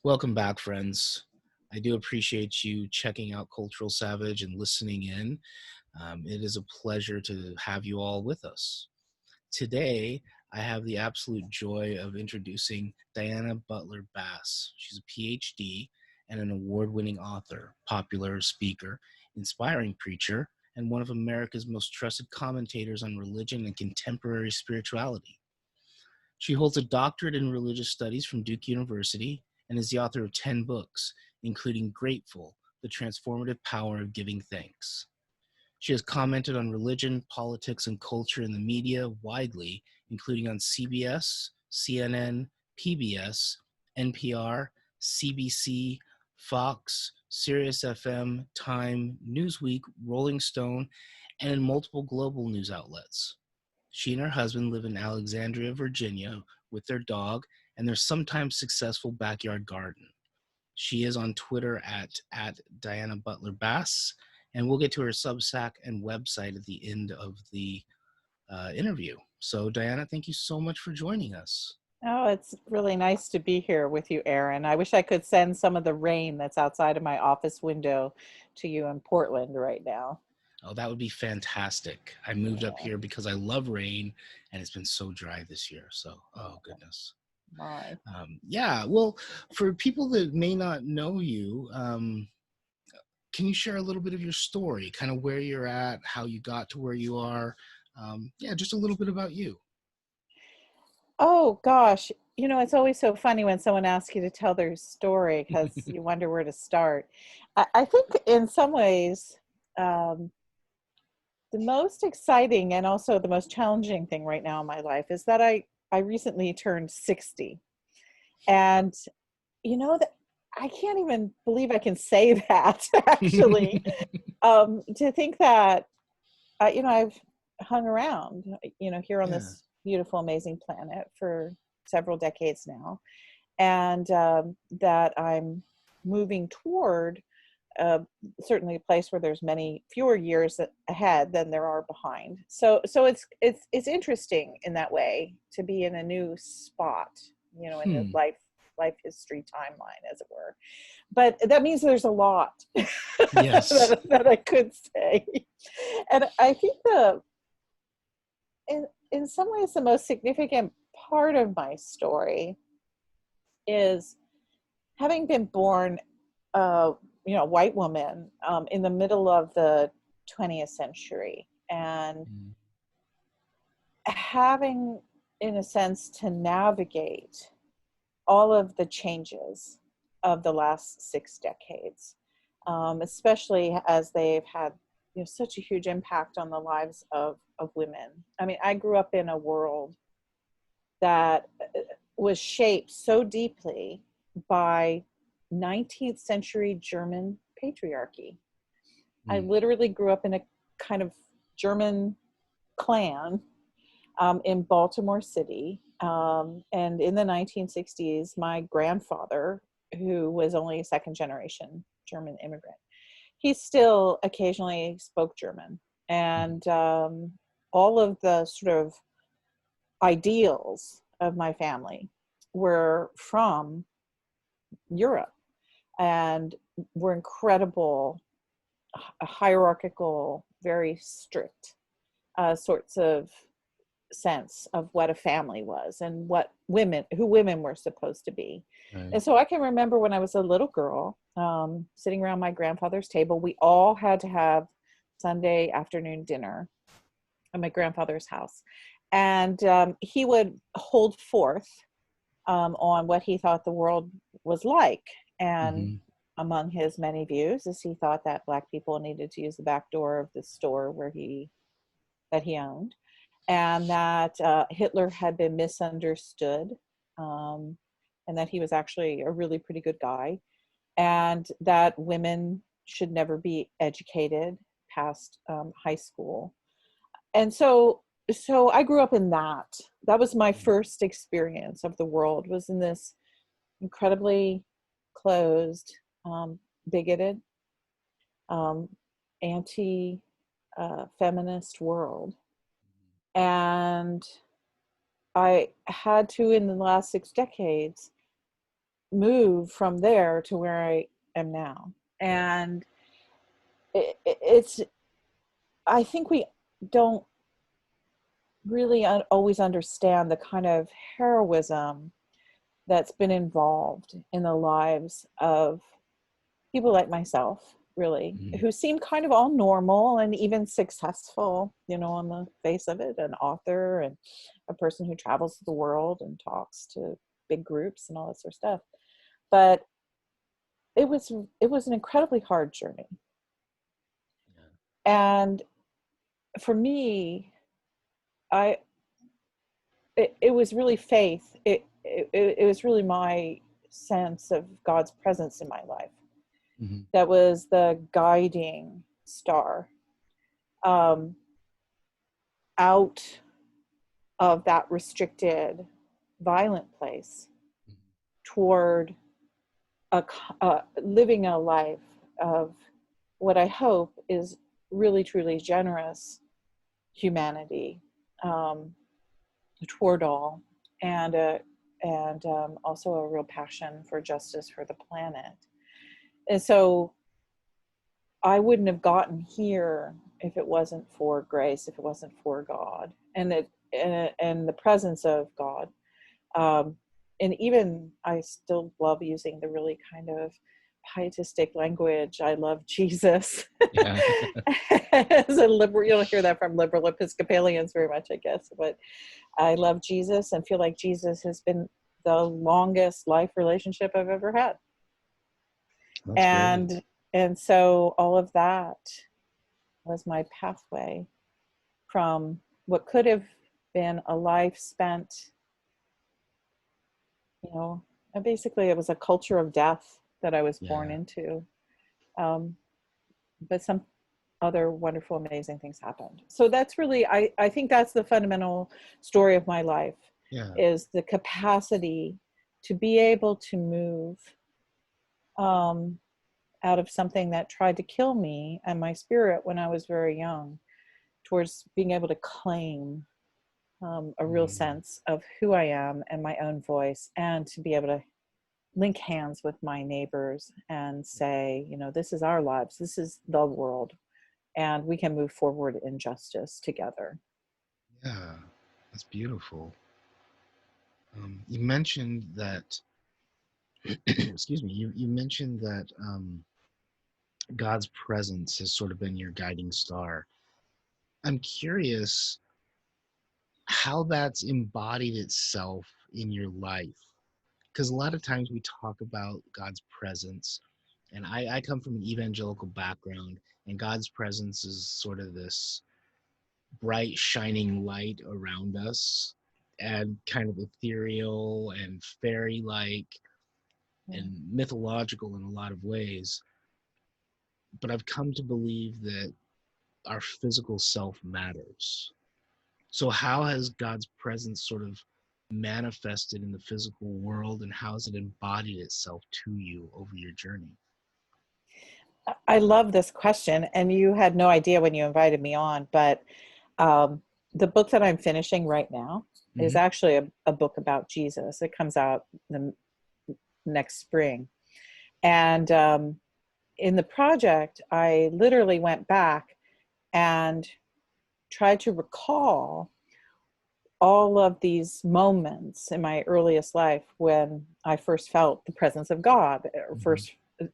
Welcome back, friends. I do appreciate you checking out Cultural Savage and listening in. It is a pleasure to have you all with us. Today, I have the absolute joy of introducing Diana Butler Bass. She's a Ph.D. and an award-winning author, popular speaker, inspiring preacher, and one of America's most trusted commentators on religion and contemporary spirituality. She holds a doctorate in religious studies from Duke University and is the author of 10 books, including Grateful, The Transformative Power of Giving Thanks. She has commented on religion, politics, and culture in the media widely, including on CBS, CNN, PBS, NPR, CBC, Fox, Sirius XM, Time, Newsweek, Rolling Stone, and in multiple global news outlets. She and her husband live in Alexandria, Virginia, with their dog and their sometimes successful backyard garden. She is on Twitter at Diana Butler Bass, and we'll get to her Substack and website at the end of the interview. So, Diana, thank you so much for joining us. Oh, it's really nice to be here with you, Aaron. I wish I could send some of the rain that's outside of my office window to you in Portland right now. Oh, that would be fantastic. I moved up Yeah, here because I love rain, and it's been so dry this year. So, oh, goodness. my. Yeah, well, for people that may not know you, can you share a little bit of your story, kind of where you're at, how you got to where you are? Yeah, just a little bit about you. Oh, gosh. It's always so funny when someone asks you to tell their story because you wonder where to start. I think in some ways, um, the most exciting and also the most challenging thing right now in my life is that I recently turned 60. And that I can't even believe I can say that actually. To think that I've hung around here on Yeah. this beautiful, amazing planet for several decades now, and that I'm moving toward uh, certainly a place where there's many fewer years ahead than there are behind. So it's interesting in that way to be in a new spot, in the Hmm. life history timeline, as it were. But that means there's a lot Yes. that I could say. And I think in some ways the most significant part of my story is having been born a white woman in the middle of the 20th century, and Mm. having, in a sense, to navigate all of the changes of the last 6 decades, especially as they've had such a huge impact on the lives of women. I mean, I grew up in a world that was shaped so deeply by 19th century German patriarchy. I Mm. literally grew up in a kind of German clan in Baltimore City. And in the 1960s, my grandfather, who was only a second generation German immigrant, he still occasionally spoke German. Mm. And all of the sort of ideals of my family were from Europe and were incredible, hierarchical, very strict sorts of sense of what a family was and who women were supposed to be. Right. And so I can remember when I was a little girl, sitting around my grandfather's table, we all had to have Sunday afternoon dinner at my grandfather's house. And he would hold forth on what he thought the world was like. And Mm-hmm. among his many views is he thought that Black people needed to use the back door of the store that he owned, and that Hitler had been misunderstood, um, and that he was actually a really pretty good guy, and that women should never be educated past high school. And so I grew up in that. That was my first experience of the world, was in this incredibly closed, bigoted, um, anti feminist world. And I had to, in the last 6 decades, move from there to where I am now. And it's, I think we don't really always understand the kind of heroism that's been involved in the lives of people like myself, really, who seem kind of all normal and even successful, you know, on the face of it, an author and a person who travels the world and talks to big groups and all that sort of stuff. But it was an incredibly hard journey. And for me, it was really faith. It was really my sense of God's presence in my life. That was the guiding star, out of that restricted, violent place toward living a life of what I hope is really, truly generous humanity, toward all, and also a real passion for justice for the planet. And so I wouldn't have gotten here if it wasn't for grace, if it wasn't for God and the presence of God. And even I still love using the really kind of pietistic language. I love Jesus. Yeah. As a liberal, you'll hear that from liberal Episcopalians very much, I guess. But I love Jesus and feel like Jesus has been the longest life relationship I've ever had. That's great. And so all of that was my pathway from what could have been a life spent, you know, basically it was a culture of death that I was born into. But some other wonderful, amazing things happened. So that's really, I think that's the fundamental story of my life, is the capacity to be able to move out of something that tried to kill me and my spirit when I was very young, towards being able to claim a real sense of who I am and my own voice, and to be able to link hands with my neighbors and say, you know, this is our lives, this is the world, and we can move forward in justice together. Yeah, that's beautiful. You mentioned that, excuse me, you mentioned that God's presence has sort of been your guiding star. I'm curious how that's embodied itself in your life. Because a lot of times we talk about God's presence, and I come from an evangelical background, and God's presence is sort of this bright, shining light around us, and kind of ethereal and fairy-like and mythological in a lot of ways. But I've come to believe that our physical self matters. So how has God's presence sort of manifested in the physical world, and how has it embodied itself to you over your journey? I love this question, and you had no idea when you invited me on, but the book that I'm finishing right now is actually a book about Jesus. It comes out the next spring. And in the project, I literally went back and tried to recall all of these moments in my earliest life when I first felt the presence of God.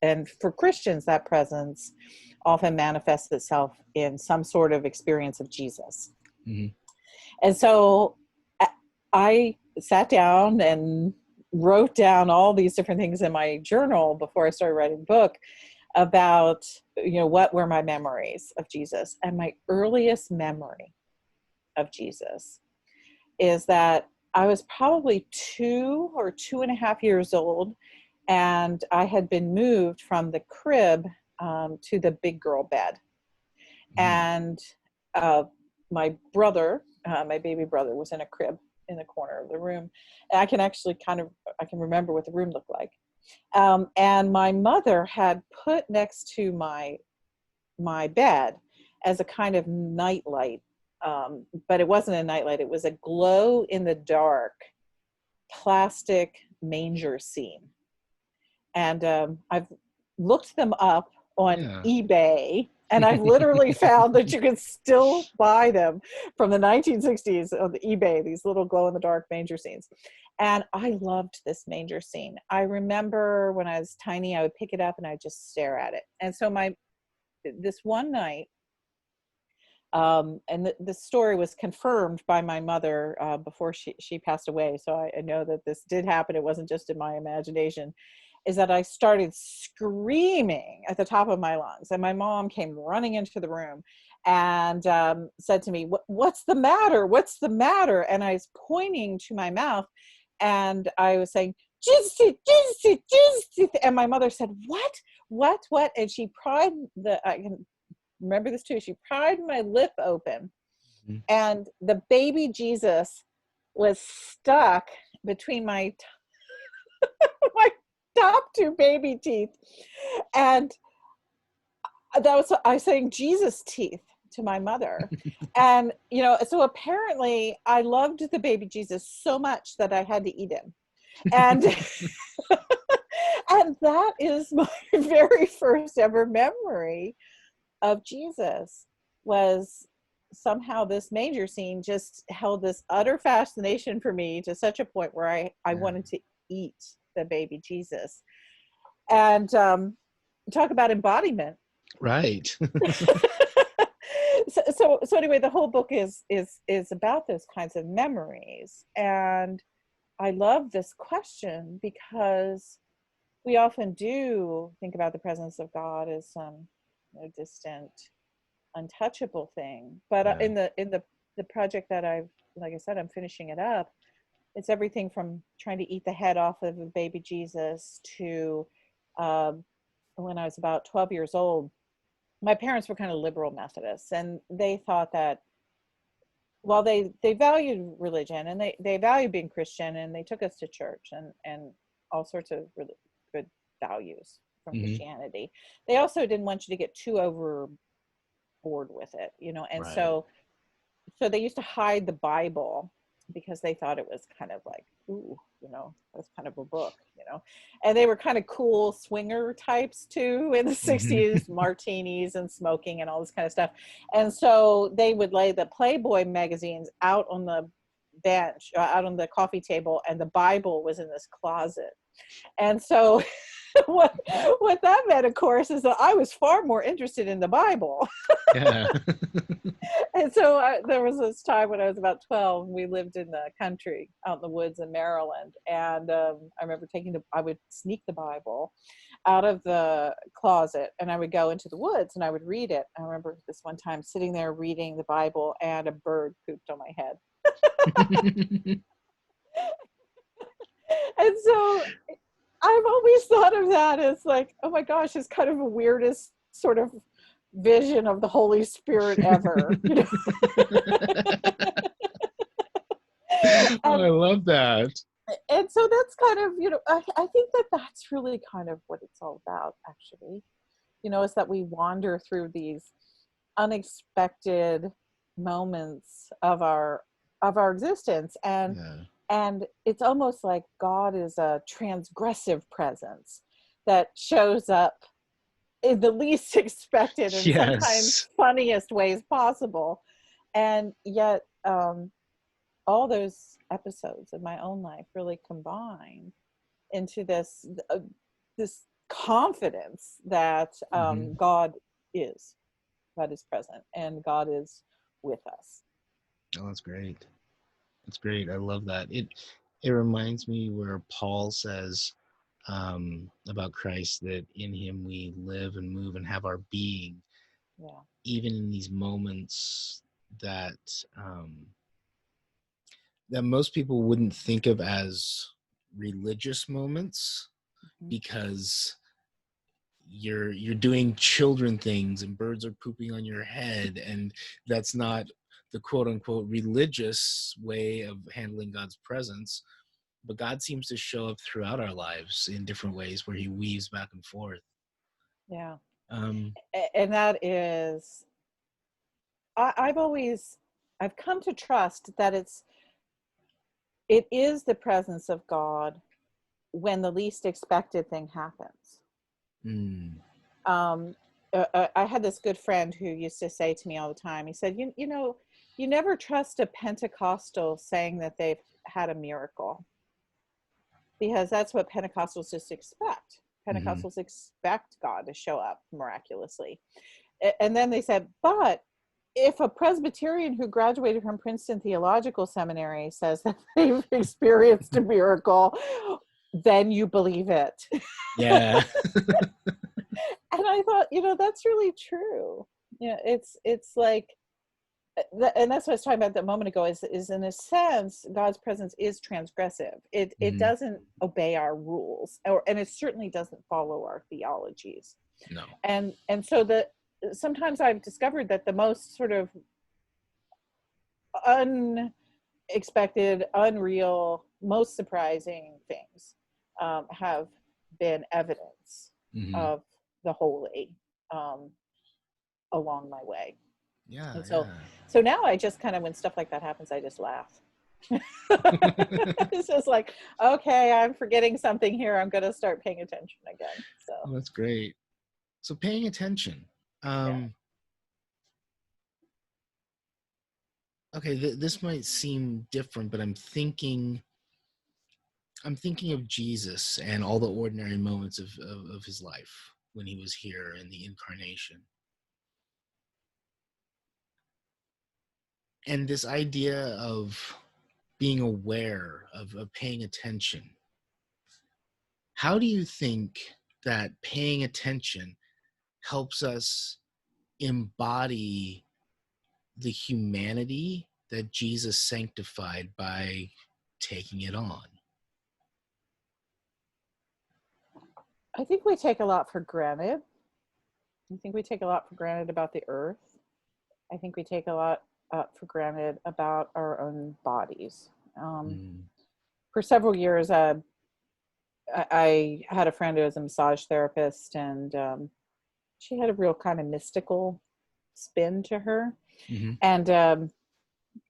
And for Christians, that presence often manifests itself in some sort of experience of Jesus. And so I sat down and wrote down all these different things in my journal before I started writing the book about, you know, what were my memories of Jesus. And my earliest memory of Jesus is that I was probably 2 or 2.5 years old, and I had been moved from the crib to the big girl bed. And my brother, my baby brother, was in a crib in the corner of the room. And I can actually I can remember what the room looked like. And my mother had put next to my bed as a kind of nightlight, but it wasn't a nightlight. It was a glow in the dark plastic manger scene. And I've looked them up on Yeah. eBay, and I've literally found that you can still buy them from the 1960s on the eBay, these little glow-in-the-dark manger scenes. And I loved this manger scene. I remember when I was tiny, I would pick it up and I'd just stare at it. And so this one night, and the story was confirmed by my mother before she passed away. So I know that this did happen. It wasn't just in my imagination. Is that I started screaming at the top of my lungs, and my mom came running into the room and said to me, "What's the matter? What's the matter?" And I was pointing to my mouth, and I was saying, "Jesus, Jesus, Jesus," and my mother said, "What?" And she pried I can remember this too. She pried my lip open, Mhm. and the baby Jesus was stuck between my my top two baby teeth, and that was I was saying Jesus teeth to my mother. And so apparently I loved the baby Jesus so much that I had to eat him. And and that is my very first ever memory of Jesus, was somehow this manger scene just held this utter fascination for me, to such a point where I Yeah. wanted to eat the baby Jesus. And talk about embodiment. Right. So anyway, the whole book is about those kinds of memories. And I love this question because we often do think about the presence of God as some distant, untouchable thing. But Yeah. in the project that like I said, I'm finishing it up. It's everything from trying to eat the head off of a baby Jesus to when I was about 12 years old. My parents were kind of liberal Methodists, and they thought that while they valued religion, and they valued being Christian, and they took us to church and all sorts of really good values from Hmm. Christianity, they also didn't want you to get too overboard with it, and Right. so they used to hide the Bible because they thought it was kind of like, ooh, that's kind of a book, and they were kind of cool swinger types too in the Hmm. 60s, martinis and smoking and all this kind of stuff. And so they would lay the Playboy magazines out on the bench, out on the coffee table, and the Bible was in this closet. And so what that meant, of course, is that I was far more interested in the Bible. Yeah. And so there was this time when I was about 12, and we lived in the country out in the woods in Maryland. And I remember I would sneak the Bible out of the closet, and I would go into the woods and I would read it. I remember this one time sitting there reading the Bible, and a bird pooped on my head. And so I've always thought of that as like, oh my gosh, it's kind of the weirdest sort of vision of the Holy Spirit ever. Oh, and, I love that. and so that's kind of, I think that that's really kind of what it's all about, actually, is that we wander through these unexpected moments of our existence. Yeah. And it's almost like God is a transgressive presence that shows up in the least expected and sometimes Yes. funniest ways possible. And yet, all those episodes of my own life really combine into this confidence that Hmm. God is present, and God is with us. Oh, that's great. That's great. I love that. It reminds me where Paul says about Christ that in him we live and move and have our being, Yeah. even in these moments that um, that most people wouldn't think of as religious moments, Mhm. because you're doing children things and birds are pooping on your head, and that's not the quote unquote religious way of handling God's presence. But God seems to show up throughout our lives in different ways where he weaves back and forth. Yeah. um And that is, I've come to trust that it is the presence of God when the least expected thing happens. Mm. I had this good friend who used to say to me all the time, he said, you know, you never trust a Pentecostal saying that they've had a miracle, because that's what Pentecostals just expect. Mm-hmm. Pentecostals expect God to show up miraculously. And then they said, but if a Presbyterian who graduated from Princeton Theological Seminary says that they've experienced a miracle, then you believe it. Yeah. And I thought, that's really true. It's like, and that's what I was talking about a moment ago, is in a sense, God's presence is transgressive. It Mm-hmm. doesn't obey our rules, and it certainly doesn't follow our theologies. No. And so sometimes I've discovered that the most sort of unexpected, unreal, most surprising things have been evidence Mm-hmm. of the holy along my way. Yeah, And so yeah. now I just kind of, when stuff like that happens, I just laugh. It's just like, okay, I'm forgetting something here. I'm going to start paying attention again. So Well, that's great. So paying attention. yeah. Okay, this might seem different, but I'm thinking of Jesus and all the ordinary moments of his life when he was here in the incarnation. And this idea of being aware, of paying attention. How do you think that paying attention helps us embody the humanity that Jesus sanctified by taking it on? I think we take a lot for granted. I think we take a lot for granted about the earth. I think we take a lot for granted about our own bodies. Mm. For several years, I had a friend who was a massage therapist, and she had a real kind of mystical spin to her. Mm-hmm. And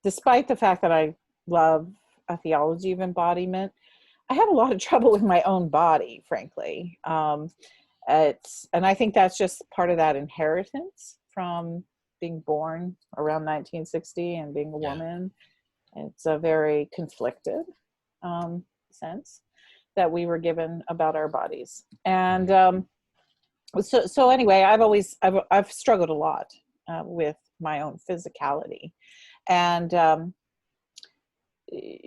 despite the fact that I love a theology of embodiment, I have a lot of trouble with my own body, frankly. And I think that's just part of that inheritance from being born around 1960 and being a Yeah. woman. It's a very conflicted sense that we were given about our bodies. And so anyway, I've struggled a lot with my own physicality. And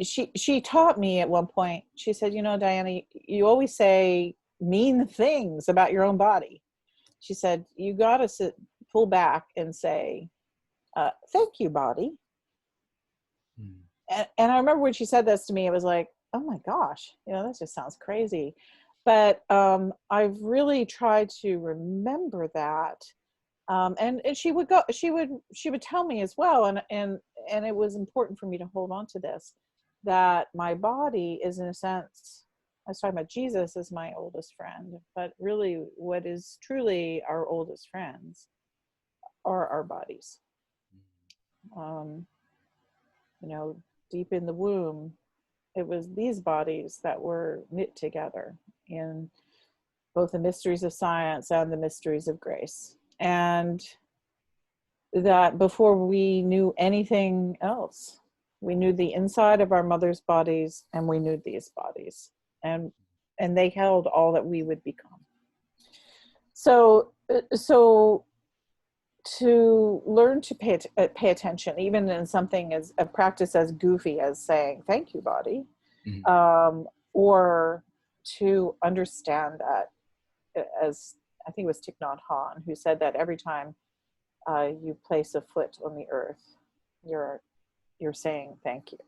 she taught me at one point. She said, Diana, you always say mean things about your own body. She said, you got to pull back and say, thank you, body. Mm. And I remember when she said this to me, it was like, oh my gosh, that just sounds crazy. But I've really tried to remember that. And she would tell me as well. And it was important for me to hold on to this, that my body is, in a sense, I was talking about Jesus as my oldest friend, but really what is truly our oldest friends are our bodies. Um, deep in the womb, it was these bodies that were knit together in both the mysteries of science and the mysteries of grace. And that before we knew anything else, we knew the inside of our mother's bodies, and we knew these bodies, and they held all that we would become. So to learn to pay attention, even in something as a practice as goofy as saying "thank you, body," Mm-hmm. Or to understand that, as I think it was Thich Nhat Hanh who said that every time you place a foot on the earth, you're saying thank you.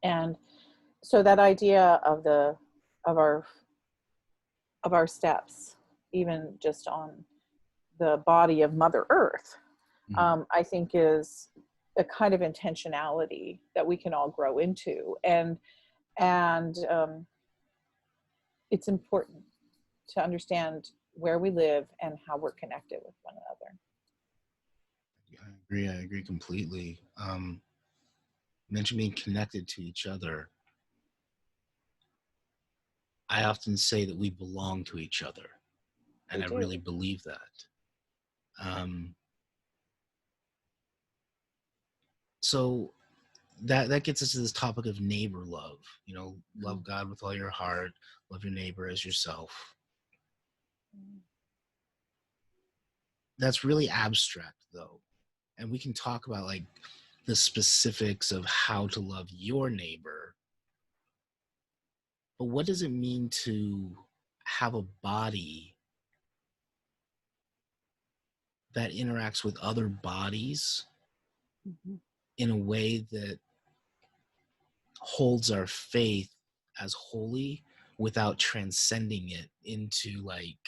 And so that idea of our steps, even just on the body of Mother Earth, Mm-hmm. I think is a kind of intentionality that we can all grow into, and it's important to understand where we live and how we're connected with one another. I agree completely. Mention being connected to each other. I often say that we belong to each other, and I really believe that. So that gets us to this topic of neighbor love. You know, love God with all your heart, love your neighbor as yourself. That's really abstract, though, and we can talk about like the specifics of how to love your neighbor. But what does it mean to have a body that interacts with other bodies in a way that holds our faith as holy without transcending it into, like,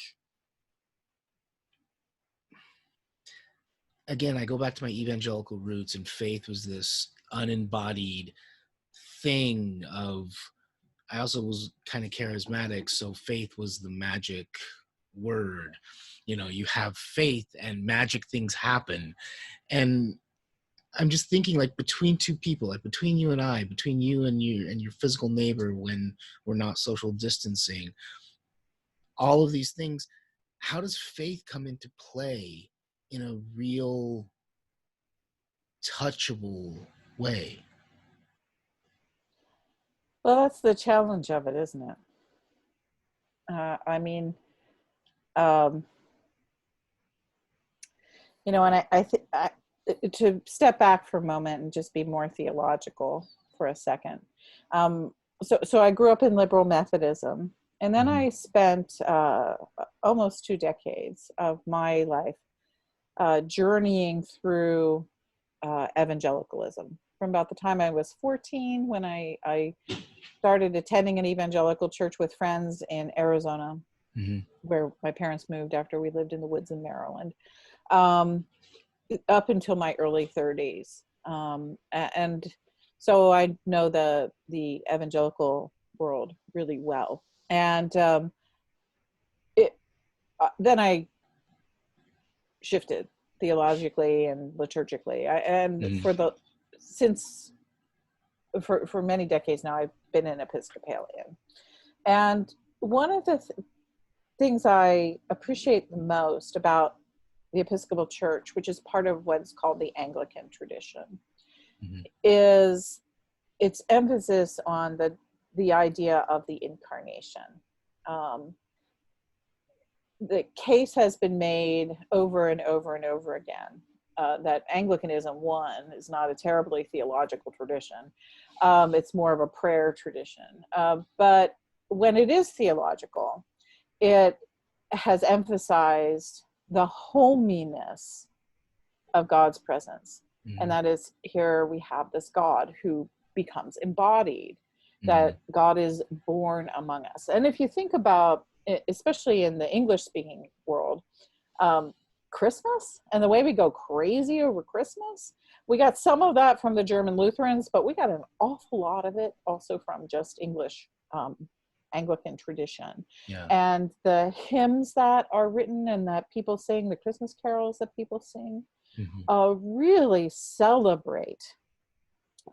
again, I go back to my evangelical roots, and faith was this unembodied thing of, I also was kind of charismatic, so faith was the magic word. You know, you have faith and magic things happen. And I'm just thinking, like, between two people, like between you and I, between you and your physical neighbor when we're not social distancing, all of these things, how does faith come into play in a real touchable way? Well, that's the challenge of it, isn't it? I mean, you know, and I think to step back for a moment and just be more theological for a second. So I grew up in liberal Methodism, and then I spent almost 2 decades of my life journeying through evangelicalism. From about the time I was 14, when I started attending an evangelical church with friends in Arizona, where my parents moved after we lived in the woods in Maryland, up until my early 30s. And so I know the evangelical world really well. And then I shifted theologically and liturgically. For many decades now, I've been an Episcopalian. And one of the things I appreciate the most about the Episcopal Church, which is part of what's called the Anglican tradition, is its emphasis on the idea of the incarnation. The case has been made over and over and over again that Anglicanism, one, is not a terribly theological tradition. It's more of a prayer tradition. But when it is theological, it has emphasized the hominess of God's presence. And that is, here we have this God who becomes embodied, that God is born among us. And if you think about, especially in the English-speaking world, Christmas and the way we go crazy over Christmas, we got some of that from the German Lutherans, but we got an awful lot of it also from just English Anglican tradition. And the hymns that are written and that people sing, the Christmas carols that people sing, really celebrate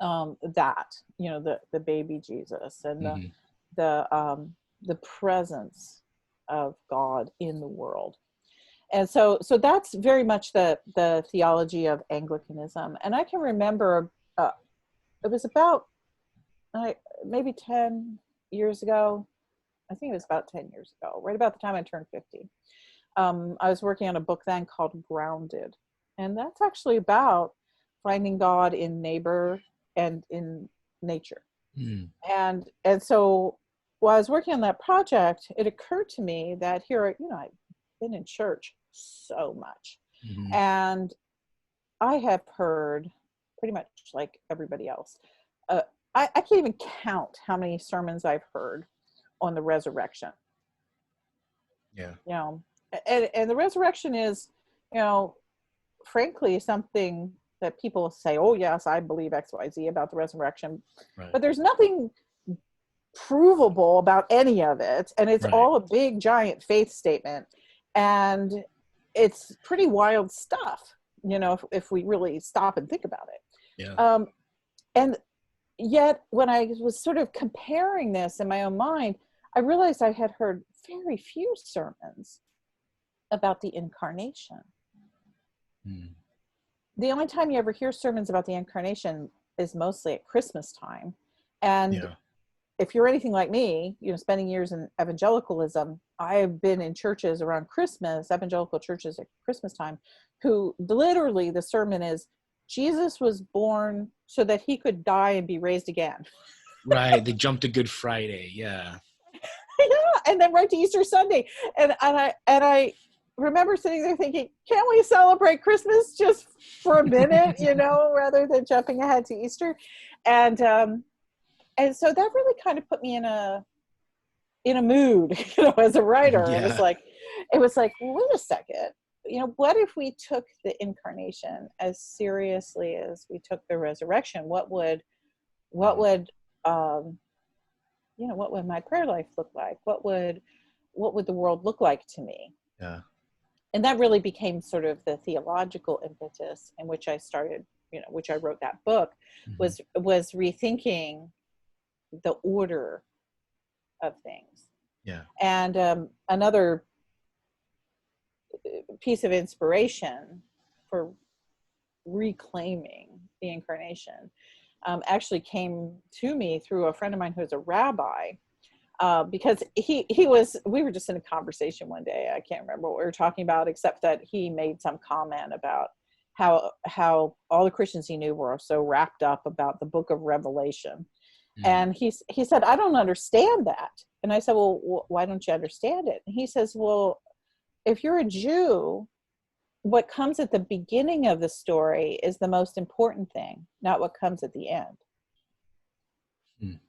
that, you know, the baby Jesus and the presence of God in the world. And so that's very much the theology of Anglicanism. And I can remember it was about maybe 10 years ago. I think it was about 10 years ago, right about the time I turned 50. I was working on a book then called Grounded. And that's actually about finding God in neighbor and in nature. And so while I was working on that project, it occurred to me that here, you know, I've been in church so much. And I have heard pretty much like everybody else. I can't even count how many sermons I've heard on the resurrection. You know, and the resurrection is, you know, frankly, something that people say, oh yes, I believe XYZ about the resurrection, but there's nothing provable about any of it. And it's all a big giant faith statement. And it's pretty wild stuff, you know, if we really stop and think about it. And yet when I was sort of comparing this in my own mind, I realized I had heard very few sermons about the incarnation. Mm. The only time you ever hear sermons about the incarnation is mostly at Christmas time. And Yeah. if you're anything like me, spending years in evangelicalism, I've been in churches around Christmas, evangelical churches at Christmas time, who literally the sermon is, Jesus was born so that he could die and be raised again. Right. They jumped to Good Friday. Yeah. Yeah, and then right to Easter Sunday. And I remember sitting there thinking, can't we celebrate Christmas just for a minute, rather than jumping ahead to Easter? And so that really kind of put me in a mood, as a writer. It was Yeah. like, wait a second, what if we took the incarnation as seriously as we took the resurrection? What would um, what would my prayer life look like? What would the world look like to me? Yeah. And that really became sort of the theological impetus in which I started, which I wrote that book, Mm-hmm. was rethinking the order of things. Yeah. And another piece of inspiration for reclaiming the incarnation actually came to me through a friend of mine who's a rabbi, because we were just in a conversation one day. I can't remember what we were talking about, except that he made some comment about how all the Christians he knew were so wrapped up about the book of Revelation. Mm. And he said, I don't understand that. And I said, well, why don't you understand it? And he says, well, if you're a Jew, what comes at the beginning of the story is the most important thing, not what comes at the end. Mm.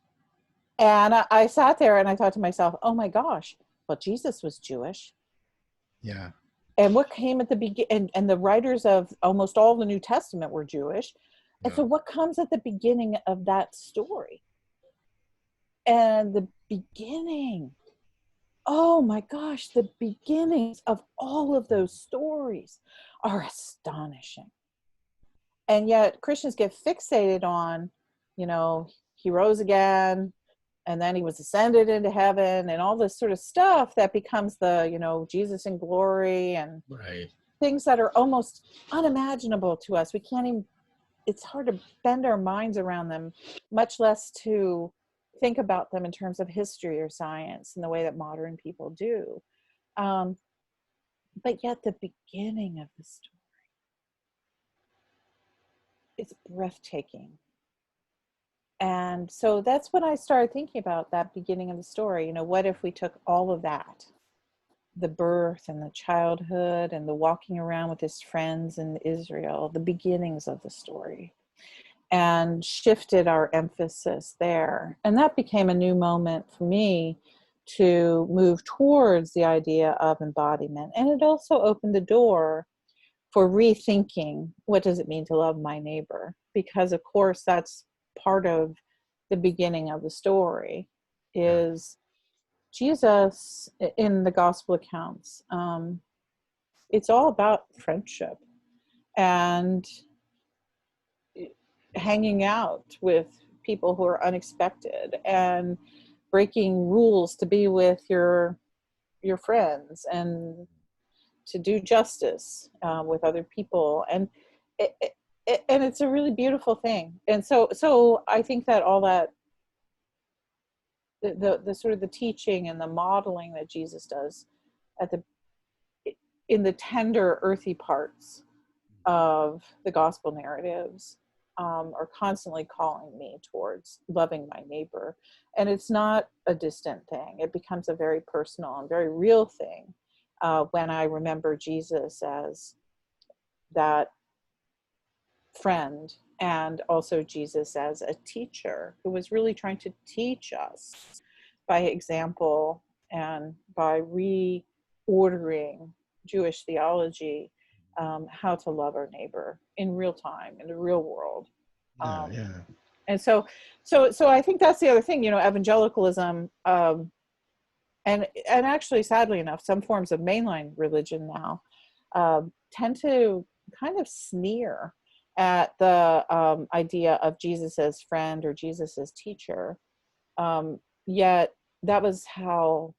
And I sat there and I thought to myself, oh my gosh, well, Jesus was Jewish. Yeah. And what came at the beginning, and the writers of almost all the New Testament were Jewish. And Yeah. so what comes at the beginning of that story? And the beginning, oh my gosh, the beginnings of all of those stories are astonishing. And yet Christians get fixated on, he rose again, and then he was ascended into heaven, and all this sort of stuff that becomes the, Jesus in glory, and Right. things that are almost unimaginable to us. We can't even, it's hard to bend our minds around them, much less to think about them in terms of history or science in the way that modern people do. But yet the beginning of the story, it's breathtaking. And so that's when I started thinking about that beginning of the story. What if we took all of that, the birth and the childhood and the walking around with his friends in Israel, the beginnings of the story, and shifted our emphasis there. And that became a new moment for me to move towards the idea of embodiment. And it also opened the door for rethinking, what does it mean to love my neighbor? Because of course that's part of the beginning of the story, Yeah. is Jesus in the gospel accounts. It's all about friendship and hanging out with people who are unexpected, and breaking rules to be with your friends, and to do justice with other people. And and it's a really beautiful thing. And so I think that all that, the sort of the teaching and the modeling that Jesus does at the in the tender earthy parts of the gospel narratives are constantly calling me towards loving my neighbor. And it's not a distant thing. It becomes a very personal and very real thing when I remember Jesus as that friend, and also Jesus as a teacher who was really trying to teach us by example and by reordering Jewish theology, how to love our neighbor in real time, in the real world. Yeah. Um, Yeah. and so I think that's the other thing, evangelicalism, and actually, sadly enough, some forms of mainline religion now tend to kind of sneer at the idea of Jesus as friend or Jesus as teacher. Yet that was how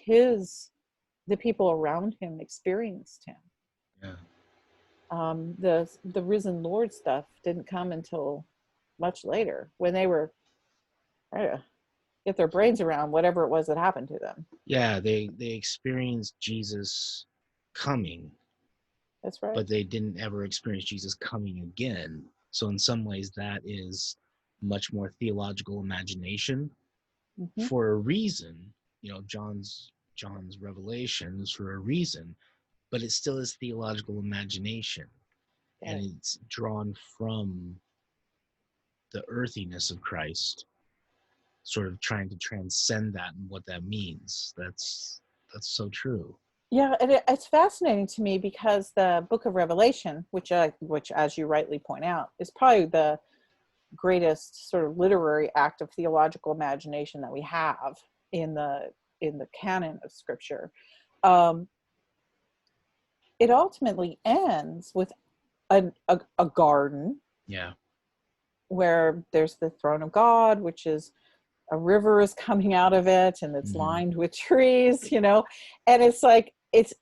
the people around him experienced him. Yeah. The risen Lord stuff didn't come until much later, when they were trying to get their brains around whatever it was that happened to them. Yeah, they experienced Jesus coming, That's right. but they didn't ever experience Jesus coming again. So in some ways, that is much more theological imagination Mm-hmm. for a reason. You know, John's revelations for a reason, but it still is theological imagination, and Right. it's drawn from the earthiness of Christ, sort of trying to transcend that and what that means. That's so true. Yeah, and it's fascinating to me because the Book of Revelation, which as you rightly point out, is probably the greatest sort of literary act of theological imagination that we have in the canon of Scripture. Um, it ultimately ends with a garden Yeah. where there's the throne of God, which is a river is coming out of it, and it's Mm-hmm. lined with trees, and it's like it's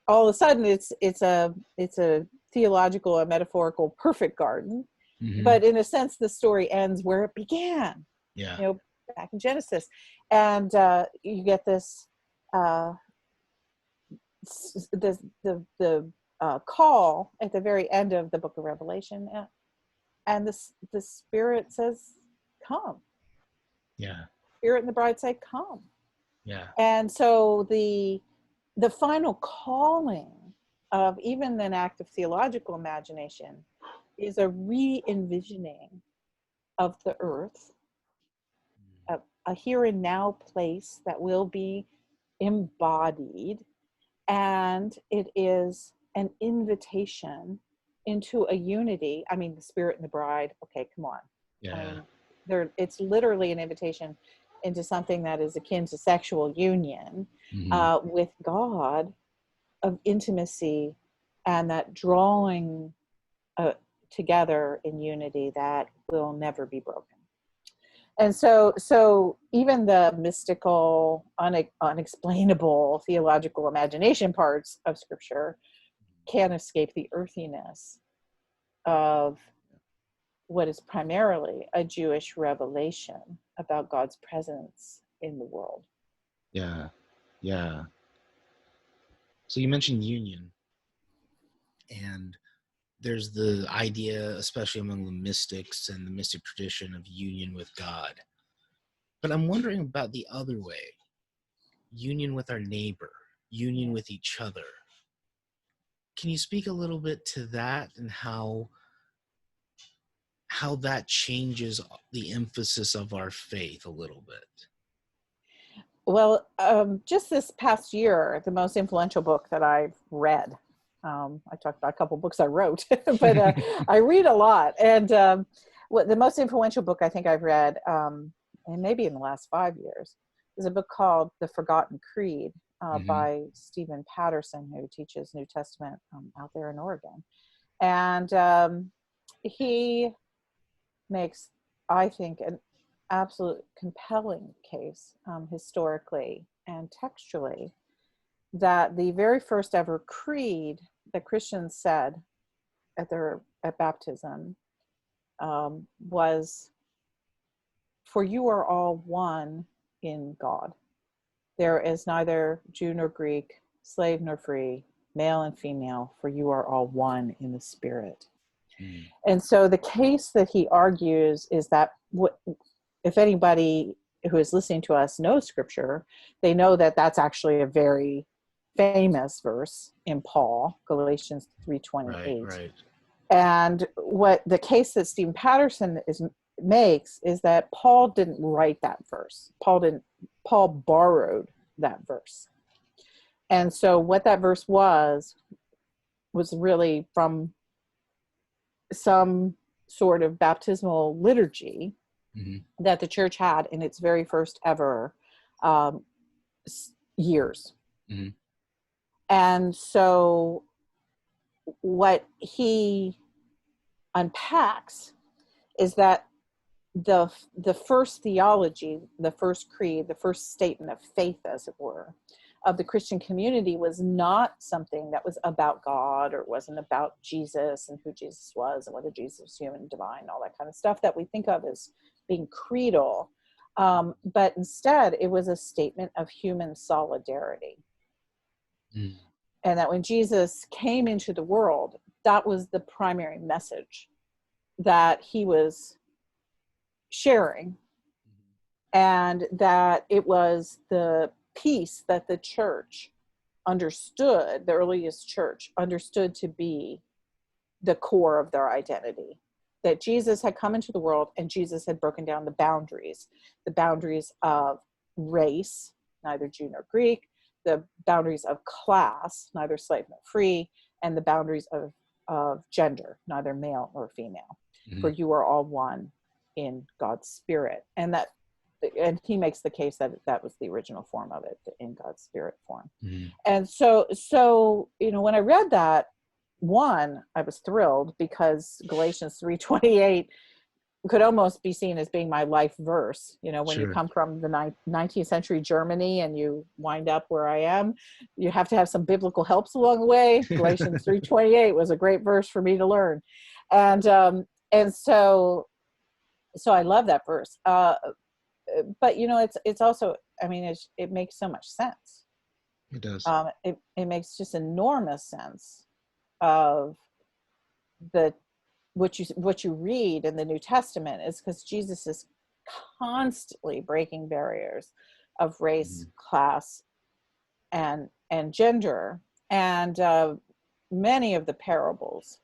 all of a sudden it's a theological and metaphorical perfect garden, Mm-hmm. but in a sense the story ends where it began, Yeah. back in Genesis, and you get this the call at the very end of the Book of Revelation, and the Spirit says, "Come." Yeah. Spirit and the bride say, "Come." Yeah. And so the final calling of even an act of theological imagination is a re-envisioning of the earth, a here and now place that will be embodied, and it is an invitation into a unity. I mean, the Spirit and the bride, okay, come on. I Yeah. mean, it's literally an invitation into something that is akin to sexual union Mm-hmm. with God, of intimacy, and that drawing together in unity that will never be broken. And so even the mystical, unexplainable theological imagination parts of Scripture can't escape the earthiness of what is primarily a Jewish revelation about God's presence in the world. Yeah. Yeah. So you mentioned union, and there's the idea, especially among the mystics and the mystic tradition, of union with God. But I'm wondering about the other way, union with our neighbor, union with each other. Can you speak a little bit to that, and how that changes the emphasis of our faith a little bit? Well, just this past year, the most influential book that I've read, I talked about a couple books I wrote, but I read a lot. And the most influential book I think I've read, and maybe in the last 5 years, is a book called The Forgotten Creed Mm-hmm. by Stephen Patterson, who teaches New Testament out there in Oregon. And he makes, I think, an absolute compelling case, historically and textually, that the very first ever creed that Christians said at baptism was, "For you are all one in God. There is neither Jew nor Greek, slave nor free, male and female, for you are all one in the Spirit." Mm. And so the case that he argues is that if anybody who is listening to us knows Scripture, they know that that's actually a very famous verse in Paul, Galatians Right, 3:28. right. And what the case that Stephen Patterson makes is that Paul didn't write that verse. Paul borrowed that verse. And so what that verse was really from some sort of baptismal liturgy Mm-hmm. that the church had in its very first ever um, years. Mm-hmm. And so what he unpacks is that the first theology, the first creed, the first statement of faith, as it were, of the Christian community was not something that was about God, or it wasn't about Jesus and who Jesus was and whether Jesus was human, divine, all that kind of stuff that we think of as being creedal. But instead, it was a statement of human solidarity. Mm. And that when Jesus came into the world, that was the primary message that he was sharing, and that it was the peace that the church understood, the earliest church understood to be the core of their identity. That Jesus had come into the world and Jesus had broken down the boundaries of race, neither Jew nor Greek, the boundaries of class, neither slave nor free, and the boundaries of gender, neither male nor female. Mm-hmm. For you are all one in God's spirit. And he makes the case that that was the original form of it, the in God's spirit form. Mm-hmm. And so, when I read that, one, I was thrilled, because Galatians 3:28 could almost be seen as being my life verse. When Sure. you come from the 19th century Germany and you wind up where I am, you have to have some biblical helps along the way. Galatians 3:28 was a great verse for me to learn. And so I love that verse. But it's also, it makes so much sense. It does. It makes just enormous sense of what you read in the New Testament, is because Jesus is constantly breaking barriers of race, class, and gender. And many of the parables,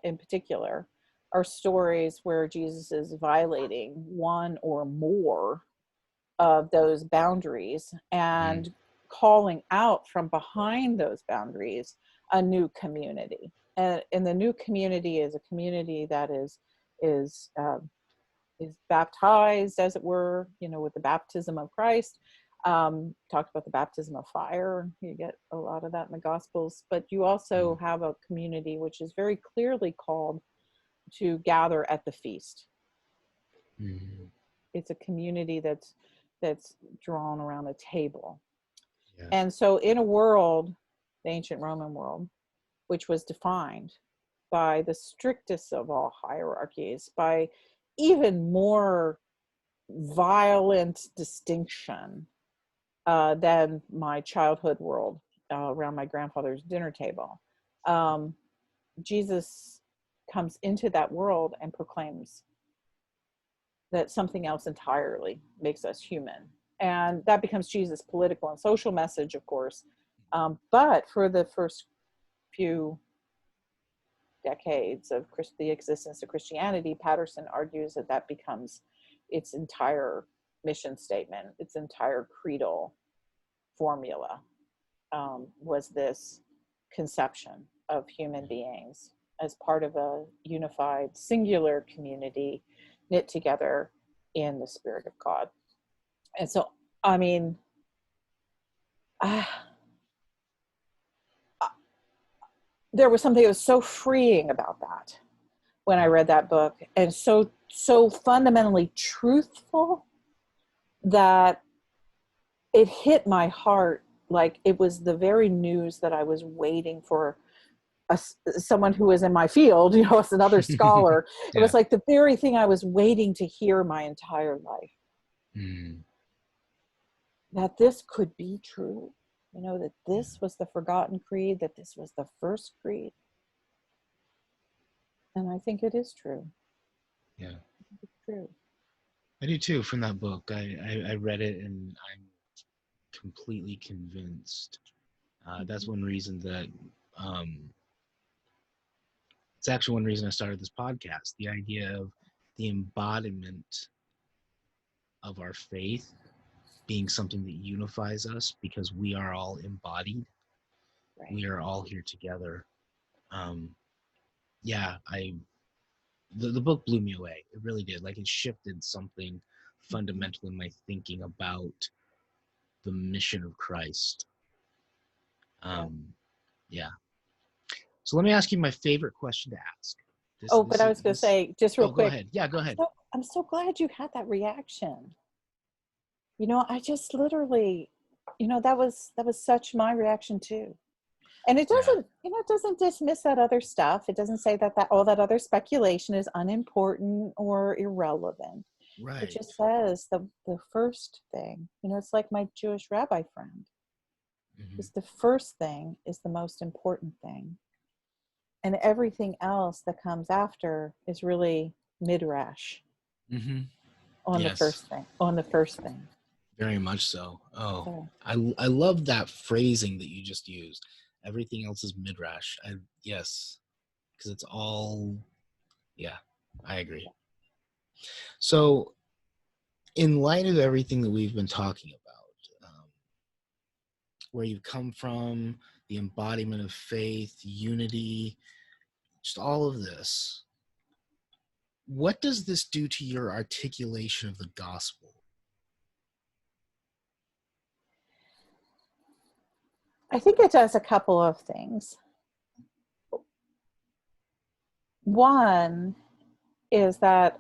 in particular, are stories where Jesus is violating one or more of those boundaries and calling out from behind those boundaries a new community. And the new community is a community that is baptized, as it were, with the baptism of Christ. Talked about the baptism of fire. You get a lot of that in the Gospels, but you also have a community which is very clearly called to gather at the feast. Mm-hmm. It's a community that's drawn around a table. Yeah. And so in a world, the ancient Roman world, which was defined by the strictest of all hierarchies, by even more violent distinction than my childhood world around my grandfather's dinner table, Jesus comes into that world and proclaims that something else entirely makes us human. And that becomes Jesus' political and social message, of course. But for the first few decades of the existence of Christianity, Patterson argues that becomes its entire mission statement, its entire creedal formula, was this conception of human beings as part of a unified, singular community knit together in the Spirit of God. And so, there was something that was so freeing about that when I read that book, and so fundamentally truthful, that it hit my heart like it was the very news that I was waiting for. Someone who was in my field, as another scholar. Yeah. It was like the very thing I was waiting to hear my entire life. That this could be true, that this was the forgotten creed, that this was the first creed. And I think it is true. Yeah. It's true. I do too, from that book. I read it and I'm completely convinced. That's one reason that it's actually one reason I started this podcast. The idea of the embodiment of our faith being something that unifies us, because we are all embodied. Right. We are all here together. The book blew me away. It really did. Like, it shifted something fundamental in my thinking about the mission of Christ. Yeah. So let me ask you my favorite question to ask. But I was going to say, just real quick. Go ahead. Yeah, go ahead. I'm so glad you had that reaction. You know, I just literally, you know, that was such my reaction too. And it Yeah. doesn't, you know, it doesn't dismiss that other stuff. It doesn't say that all that other speculation is unimportant or irrelevant. It Right. just says the first thing, you know, it's like my Jewish rabbi friend, Hmm. is the first thing is the most important thing. And everything else that comes after is really midrash Hmm. on the Yes. first thing, on the first thing. Very much so. Oh, So I love that phrasing that you just used. Everything else is midrash. Yes, because it's all. Yeah, I agree. So, in light of everything that we've been talking about, where you've come from, the embodiment of faith, unity, just all of this, what does this do to your articulation of the gospel? I think it does a couple of things. One is that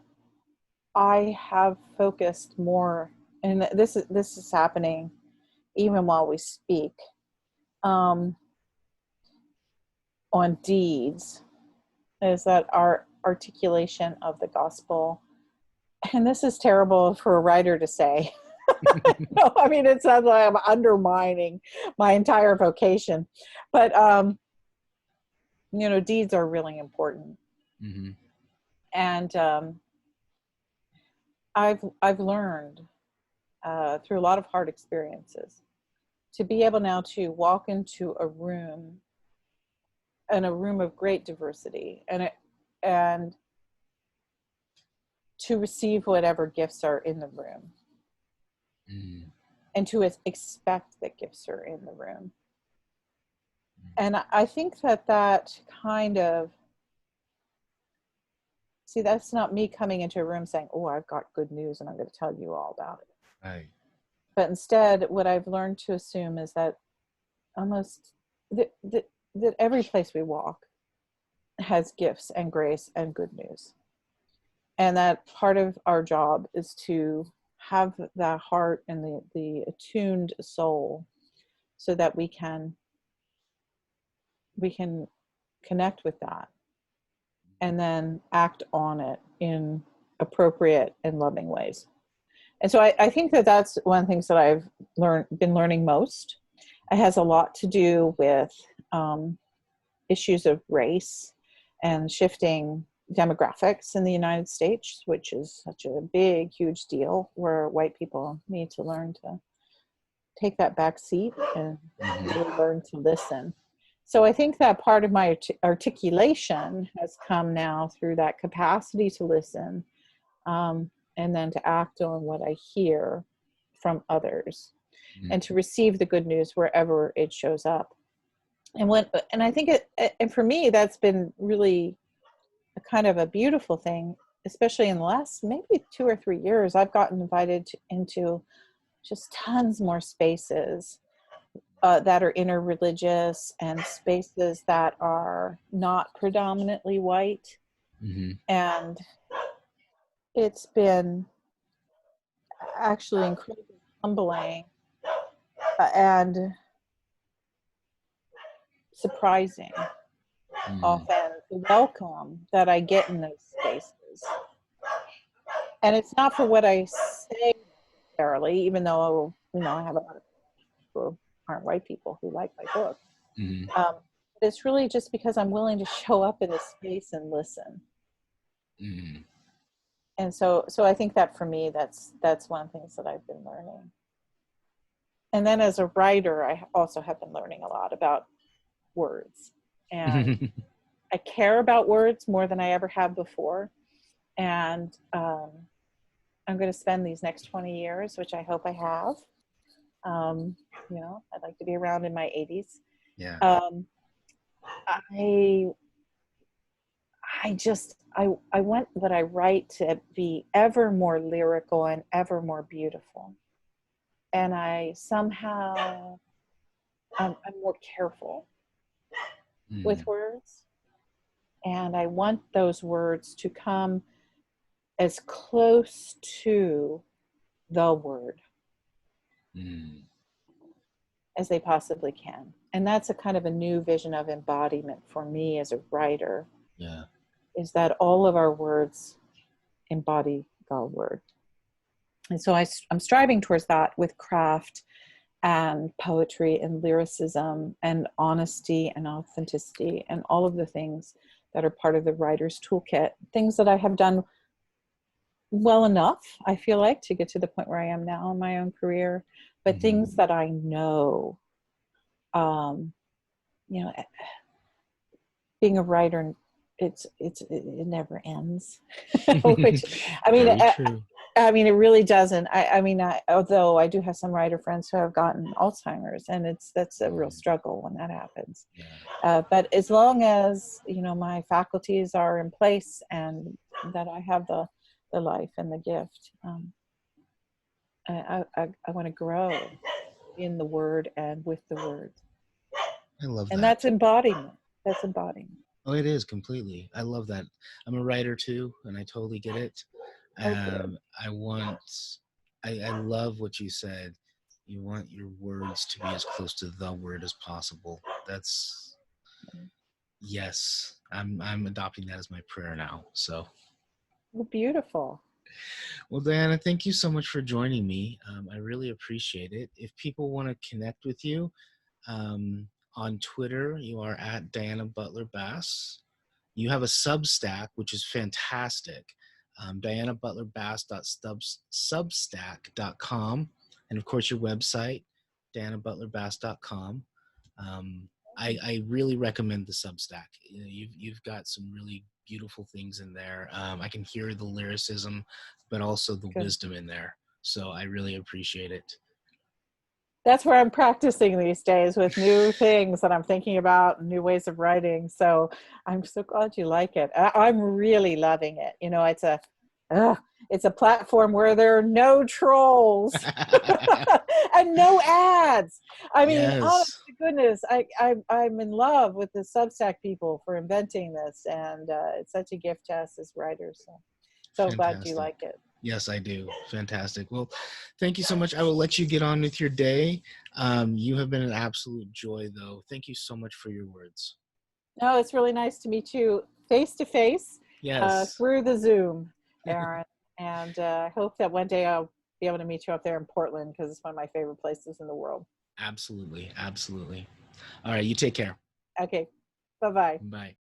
I have focused more, and this is happening even while we speak, um, on deeds, is that our articulation of the gospel, and this is terrible for a writer to say. No, I mean, it sounds like I'm undermining my entire vocation, but you know, deeds are really important, Mm-hmm. and I've learned through a lot of hard experiences to be able now to walk into a room, and a room of great diversity, and to receive whatever gifts are in the room, Mm-hmm. and to expect that gifts are in the room. And I think that kind of, see, that's not me coming into a room saying, oh, I've got good news and I'm going to tell you all about it. Right. But instead, what I've learned to assume is that almost that every place we walk has gifts and grace and good news. And that part of our job is to have that heart and the attuned soul, so that we can connect with that and then act on it in appropriate and loving ways. And so I think that that's one of the things that I've been learning most. It has a lot to do with issues of race and shifting demographics in the United States, which is such a big, huge deal, where white people need to learn to take that back seat and really learn to listen. So I think that part of my articulation has come now through that capacity to listen, and then to act on what I hear from others, Mm-hmm. and to receive the good news wherever it shows up. And I think and for me, that's been really a kind of a beautiful thing, especially in the last maybe 2 or 3 years. I've gotten invited into just tons more spaces that are interreligious, and spaces that are not predominantly white. Mm-hmm. And it's been actually incredibly humbling, and surprising, Mm-hmm. often, the welcome that I get in those spaces. And it's not for what I say necessarily, even though, you know, I have a lot of people who aren't white people who like my book. Mm-hmm. But it's really just because I'm willing to show up in a space and listen. Mm-hmm. And so I think that for me, that's one of the things that I've been learning. And then as a writer, I also have been learning a lot about words. And I care about words more than I ever have before. And I'm going to spend these next 20 years, which I hope I have. You know, I'd like to be around in my 80s. Yeah. I I want what I write to be ever more lyrical and ever more beautiful. And I somehow, I'm more careful Mm-hmm. with words. And I want those words to come as close to the word as they possibly can. And that's a kind of a new vision of embodiment for me as a writer. Yeah. Is that all of our words embody the word. And so I'm striving towards that with craft and poetry and lyricism and honesty and authenticity and all of the things that are part of the writer's toolkit. Things that I have done well enough, I feel like, to get to the point where I am now in my own career, but things that I know, you know, being a writer, it never ends. Which, I mean, Very true. I mean, it really doesn't. Although I do have some writer friends who have gotten Alzheimer's, and that's a real struggle when that happens. Yeah. But as long as, you know, my faculties are in place and that I have the life and the gift, I want to grow in the word and with the word. I love And that. that's embodiment. That's embodiment. Oh, it is completely. I love that. I'm a writer too, and I totally get it. Okay. I love what you said. You want your words to be as close to the word as possible. That's, yes. I'm adopting that as my prayer now. So, Well, beautiful. well, Diana, thank you so much for joining me. I really appreciate it. If people want to connect with you, on Twitter, you are at Diana Butler Bass. You have a Substack, which is fantastic. DianaButlerBass.substack.com. And of course, your website, DianaButlerBass.com. I really recommend the Substack. You know, you've got some really beautiful things in there. I can hear the lyricism, but also the Good. wisdom in there. So I really appreciate it. That's where I'm practicing these days with new things that I'm thinking about, new ways of writing. So I'm so glad you like it. I'm really loving it. You know, it's a platform where there are no trolls and no ads. I mean, honest Yes. to goodness, I'm in love with the Substack people for inventing this, and it's such a gift to us as writers. So glad you Fantastic. like it. Yes, I do. Fantastic. Well, thank you so much. I will let you get on with your day. You have been an absolute joy, though. Thank you so much for your words. No, it's really nice to meet you face to face Yes, through the Zoom, Aaron. And I hope that one day I'll be able to meet you up there in Portland, because it's one of my favorite places in the world. absolutely. Absolutely. All right. You take care. Okay. Bye-bye. Bye.